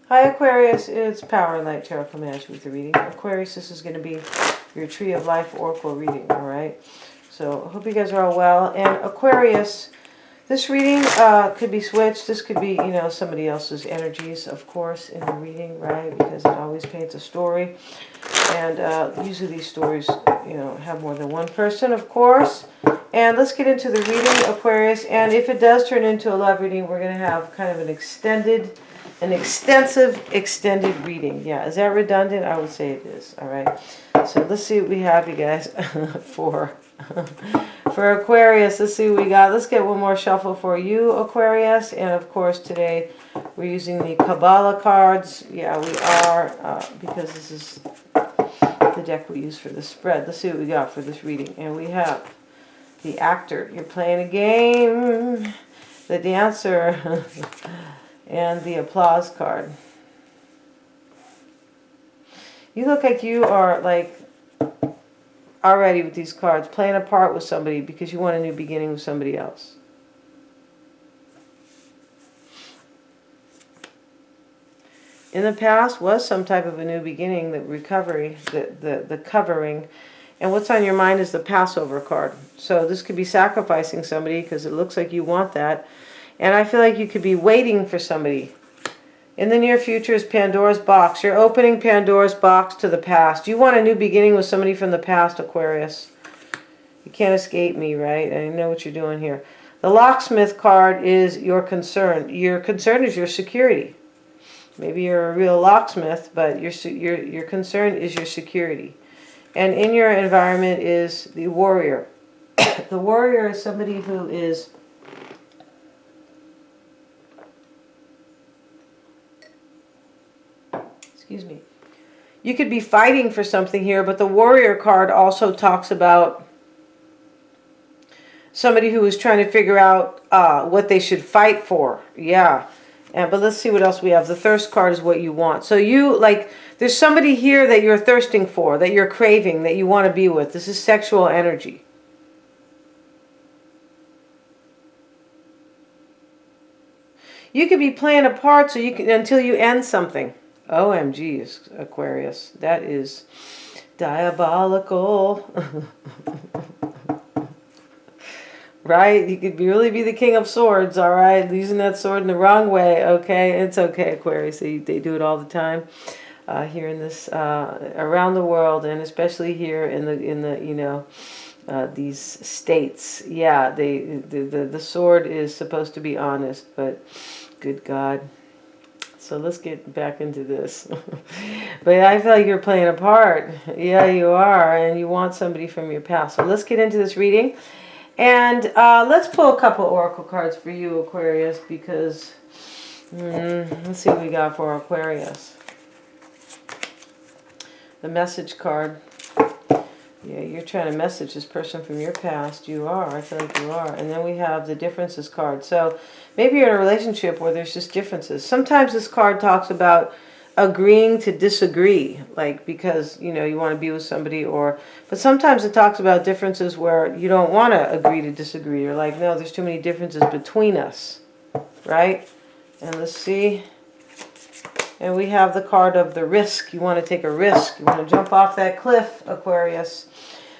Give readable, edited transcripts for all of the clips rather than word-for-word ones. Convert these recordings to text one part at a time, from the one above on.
Hi Aquarius, it's Power and Light Tarot Command with the reading. Aquarius, this is going to be your Tree of Life Oracle reading, alright? So, I hope you guys are all well. And Aquarius, this reading could be switched. This could be, you know, somebody else's energies, of course, in the reading, right? Because it always paints a story. And usually these stories, you know, have more than one person, of course. And let's get into the reading, Aquarius. And if it does turn into a love reading, we're going to have kind of an extended... an extended reading. Yeah, is that redundant? I would say it is. All right. So let's see what we have, you guys, for Aquarius. Let's see what we got. Let's get one more shuffle for you, Aquarius. And of course, today we're using the Kabbalah cards. Yeah, we are, because this is the deck we use for the spread. Let's see what we got for this reading. And we have the actor. You're playing a game. The dancer. And the applause card. You look like you are like already with these cards playing a part with somebody because you want a new beginning with somebody else. In the past was some type of a new beginning, the recovery, the covering. And what's on your mind is the Passover card. So this could be sacrificing somebody because it looks like you want that. And I feel like you could be waiting for somebody. In the near future is Pandora's box. You're opening Pandora's box to the past. You want a new beginning with somebody from the past, Aquarius. You can't escape me, right? I know what you're doing here. The locksmith card is your concern. Your concern is your security. Maybe you're a real locksmith, but your concern is your security. And in your environment is the warrior. The warrior is somebody who is... Excuse me. You could be fighting for something here, but the warrior card also talks about somebody who is trying to figure out what they should fight for. Yeah. But let's see what else we have. The thirst card is what you want. So you, like, there's somebody here that you're thirsting for, that you're craving, that you want to be with. This is sexual energy. You could be playing a part so you can, until you end something. OMG, Aquarius. That is diabolical. Right? You could really be the king of swords, all right? Using that sword in the wrong way, okay? It's okay, Aquarius. They do it all the time here in this, around the world, and especially here in the you know, these states. Yeah, the sword is supposed to be honest, but good God. So let's get back into this. But I feel like you're playing a part. Yeah, you are. And you want somebody from your past. So let's get into this reading. And let's pull a couple oracle cards for you, Aquarius. Because let's see what we got for Aquarius. The message card. Yeah, you're trying to message this person from your past. You are. I feel like you are. And then we have the differences card. So maybe you're in a relationship where there's just differences. Sometimes this card talks about agreeing to disagree. Like because, you know, you want to be with somebody or... But sometimes it talks about differences where you don't want to agree to disagree. You're like, no, there's too many differences between us. Right? And let's see... And we have the card of the risk. You want to take a risk. You want to jump off that cliff, Aquarius.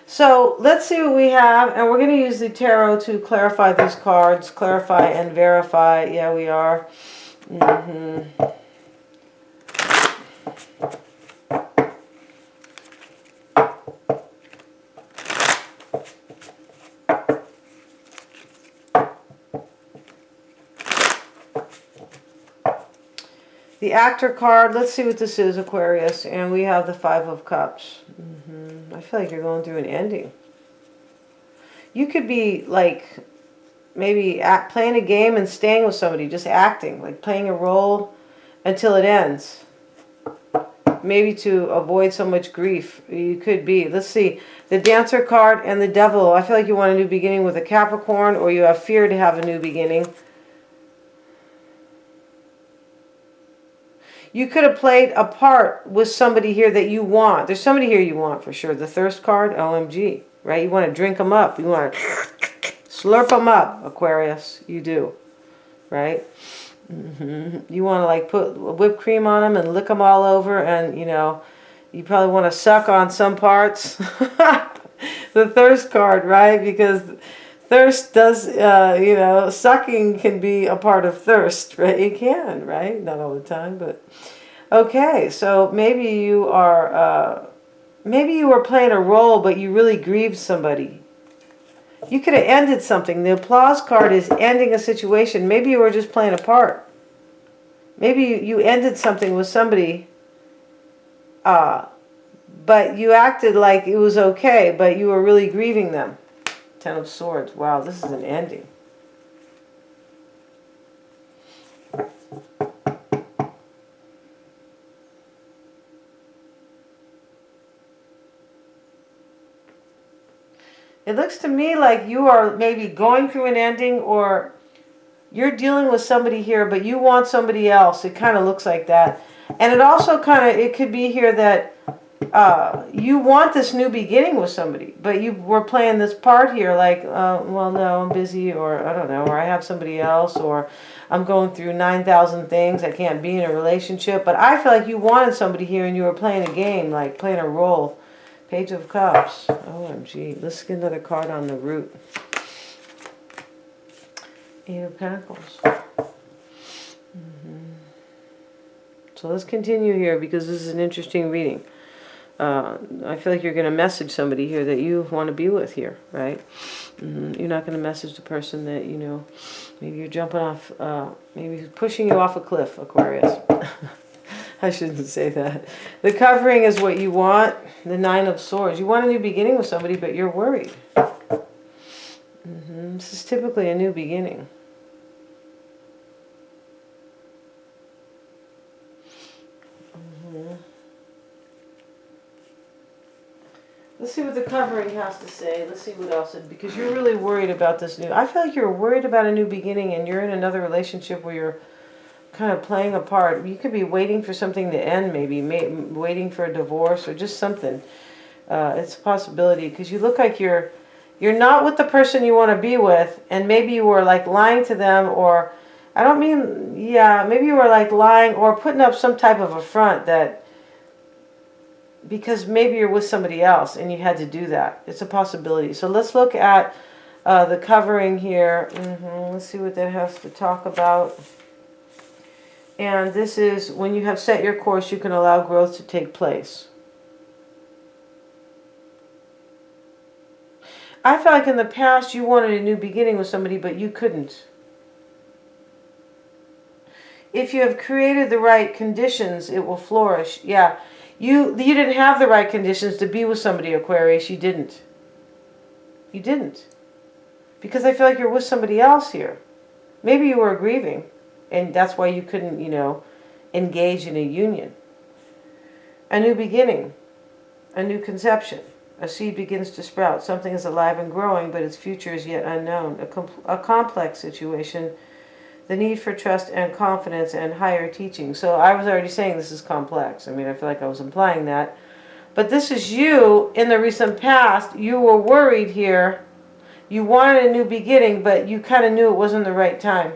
So let's see what we have. And we're going to use the tarot to clarify these cards. Clarify and verify. Yeah, we are. The actor card, let's see what this is, Aquarius. And we have the Five of Cups. I feel like you're going through an ending. You could be like maybe playing a game and staying with somebody, just acting, like playing a role until it ends. Maybe to avoid so much grief. You could be. Let's see. The Dancer card and the Devil. I feel like you want a new beginning with a Capricorn, or you have fear to have a new beginning. You could have played a part with somebody here that you want. There's somebody here you want for sure. The Thirst card, OMG, right? You want to drink them up. You want to slurp them up, Aquarius. You do, right? You want to like put whipped cream on them and lick them all over, and you probably want to suck on some parts. The thirst card, right? Because thirst does, sucking can be a part of thirst, right? It can, right? Not all the time, but okay. So maybe you were playing a role, but you really grieved somebody. You could have ended something. The applause card is ending a situation. Maybe you were just playing a part. Maybe you ended something with somebody, but you acted like it was okay, but you were really grieving them. Ten of Swords. Wow, this is an ending. It looks to me like you are maybe going through an ending, or you're dealing with somebody here, but you want somebody else. It kind of looks like that. And it also it could be here that you want this new beginning with somebody, but you were playing this part here like, well, no, I'm busy, or I don't know, or I have somebody else, or I'm going through 9,000 things. I can't be in a relationship. But I feel like you wanted somebody here and you were playing a game, like playing a role. Page of Cups. OMG. Let's get another card on the root. Eight of Pentacles. So let's continue here because this is an interesting reading. I feel like you're going to message somebody here that you want to be with here, right? You're not going to message the person that, maybe you're jumping off, maybe pushing you off a cliff, Aquarius. I shouldn't say that. The covering is what you want. The Nine of Swords. You want a new beginning with somebody, but you're worried. This is typically a new beginning. Let's see what the covering has to say. Let's see what else. Because you're really worried about this new... I feel like you're worried about a new beginning, and you're in another relationship where you're kind of playing a part. You could be waiting for something to end, maybe waiting for a divorce or just something. It's a possibility because you look like you're not with the person you want to be with, and maybe you were like lying to them, or I don't mean, maybe you were like lying or putting up some type of a front that because maybe you're with somebody else and you had to do that. It's a possibility. So let's look at the covering here. Let's see what that has to talk about. And this is, when you have set your course, you can allow growth to take place. I feel like in the past you wanted a new beginning with somebody, but you couldn't. If you have created the right conditions, it will flourish. Yeah, you didn't have the right conditions to be with somebody, Aquarius. You didn't. You didn't. Because I feel like you're with somebody else here. Maybe you were grieving. And that's why you couldn't, engage in a union. A new beginning. A new conception. A seed begins to sprout. Something is alive and growing, but its future is yet unknown. A complex situation. The need for trust and confidence and higher teaching. So I was already saying this is complex. I mean, I feel like I was implying that. But this is you in the recent past. You were worried here. You wanted a new beginning, but you kind of knew it wasn't the right time.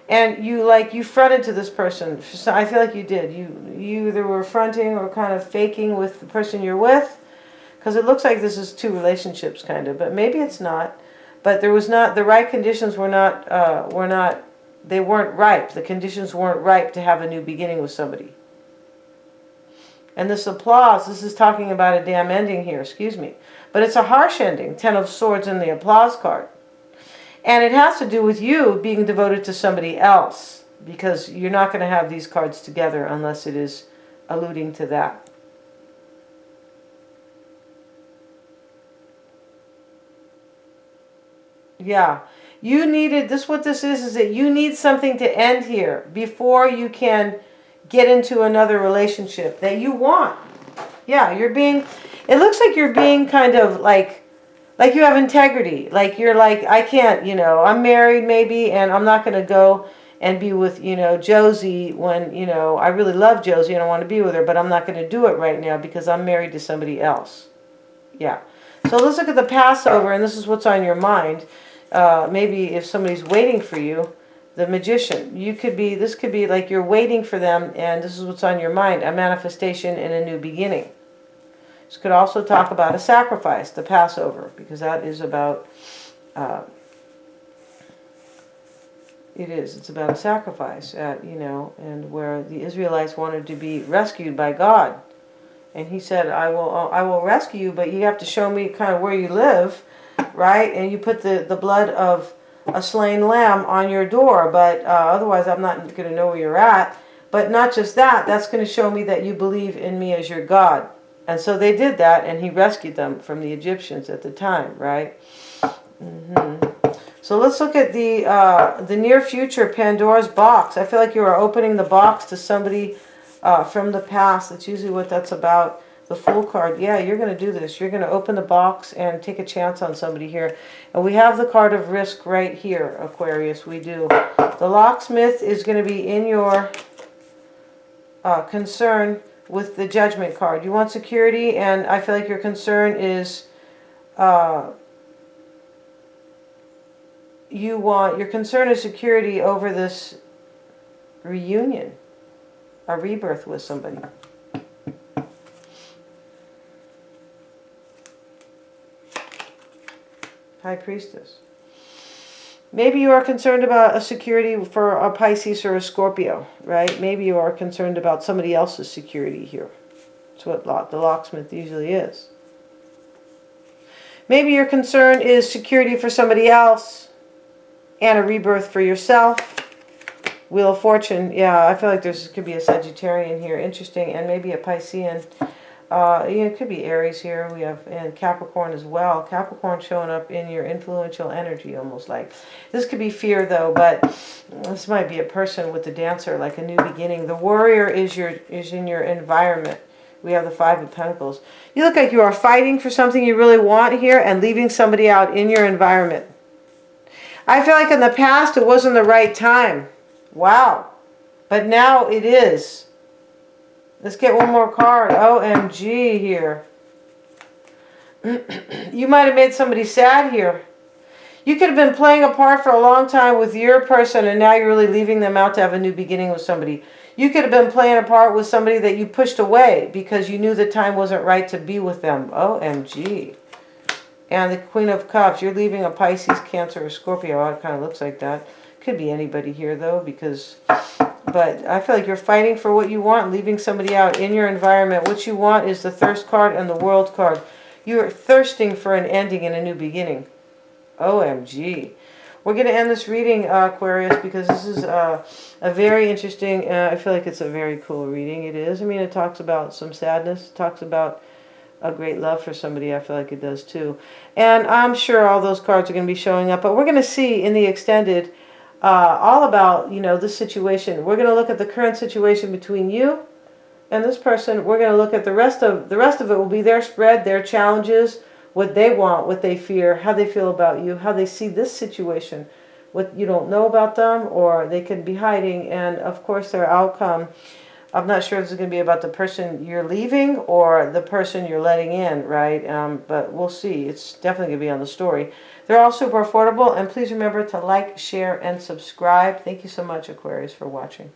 And you fronted to this person. So I feel like you did. You either were fronting or kind of faking with the person you're with. Because it looks like this is two relationships kind of. But maybe it's not. But there was not, the right conditions were not, they weren't ripe. The conditions weren't ripe to have a new beginning with somebody. And this applause, this is talking about a damn ending here, excuse me. But it's a harsh ending. Ten of Swords in the applause card. And it has to do with you being devoted to somebody else, because you're not going to have these cards together unless it is alluding to that. Yeah. You needed, what this is that you need something to end here before you can get into another relationship that you want. Yeah, it looks like you're being kind of like you have integrity. Like you're like, I can't, I'm married maybe, and I'm not going to go and be with, Josie when, I really love Josie and I want to be with her, but I'm not going to do it right now because I'm married to somebody else. Yeah. So let's look at the Passover, and this is what's on your mind. Maybe if somebody's waiting for you, The Magician. This could be like you're waiting for them, and this is what's on your mind, a manifestation and a new beginning. This could also talk about a sacrifice, the Passover, because that is about, it's about a sacrifice, and where the Israelites wanted to be rescued by God. And he said, I will rescue you, but you have to show me kind of where you live, right? And you put the blood of a slain lamb on your door, but otherwise I'm not going to know where you're at. But not just that, that's going to show me that you believe in me as your God. And so they did that, and he rescued them from the Egyptians at the time, right? So let's look at the near future, Pandora's box. I feel like you are opening the box to somebody from the past. That's usually what that's about. The Fool card. Yeah, you're going to do this. You're going to open the box and take a chance on somebody here. And we have the card of risk right here, Aquarius. We do. The Locksmith is going to be in your concern with the Judgment card. You want security, and I feel like your concern is your concern is security over this reunion, a rebirth with somebody. High Priestess. Maybe you are concerned about a security for a Pisces or a Scorpio, right? Maybe you are concerned about somebody else's security here. That's what the Locksmith usually is. Maybe your concern is security for somebody else and a rebirth for yourself. Wheel of Fortune. Yeah, I feel like there could be a Sagittarian here. Interesting. And maybe a Piscean. It could be Aries here. We have and Capricorn as well. Capricorn showing up in your influential energy, almost like. This could be fear though, but this might be a person with the Dancer, like a new beginning. The Warrior is in your environment. We have the Five of Pentacles. You look like you are fighting for something you really want here and leaving somebody out in your environment. I feel like in the past it wasn't the right time. Wow. But now it is. Let's get one more card. OMG here. You might have made somebody sad here. You could have been playing a part for a long time with your person, and now you're really leaving them out to have a new beginning with somebody. You could have been playing a part with somebody that you pushed away because you knew the time wasn't right to be with them. OMG. And the Queen of Cups. You're leaving a Pisces, Cancer, or Scorpio. Oh, it kind of looks like that. Could be anybody here, though, because... But I feel like you're fighting for what you want, leaving somebody out in your environment. What you want is the Thirst card and the World card. You're thirsting for an ending and a new beginning. OMG. We're going to end this reading, Aquarius, because this is a very interesting, I feel like it's a very cool reading. It is. I mean, it talks about some sadness. It talks about a great love for somebody. I feel like it does too. And I'm sure all those cards are going to be showing up. But we're going to see in the extended... all about, this situation. We're going to look at the current situation between you and this person. We're going to look at the rest of it will be their spread, their challenges, what they want, what they fear, how they feel about you, how they see this situation, what you don't know about them, or they could be hiding, and of course their outcome. I'm not sure if it's going to be about the person you're leaving or the person you're letting in, right? But we'll see. It's definitely going to be on the story. They're all super affordable, and please remember to like, share, and subscribe. Thank you so much, Aquarius, for watching.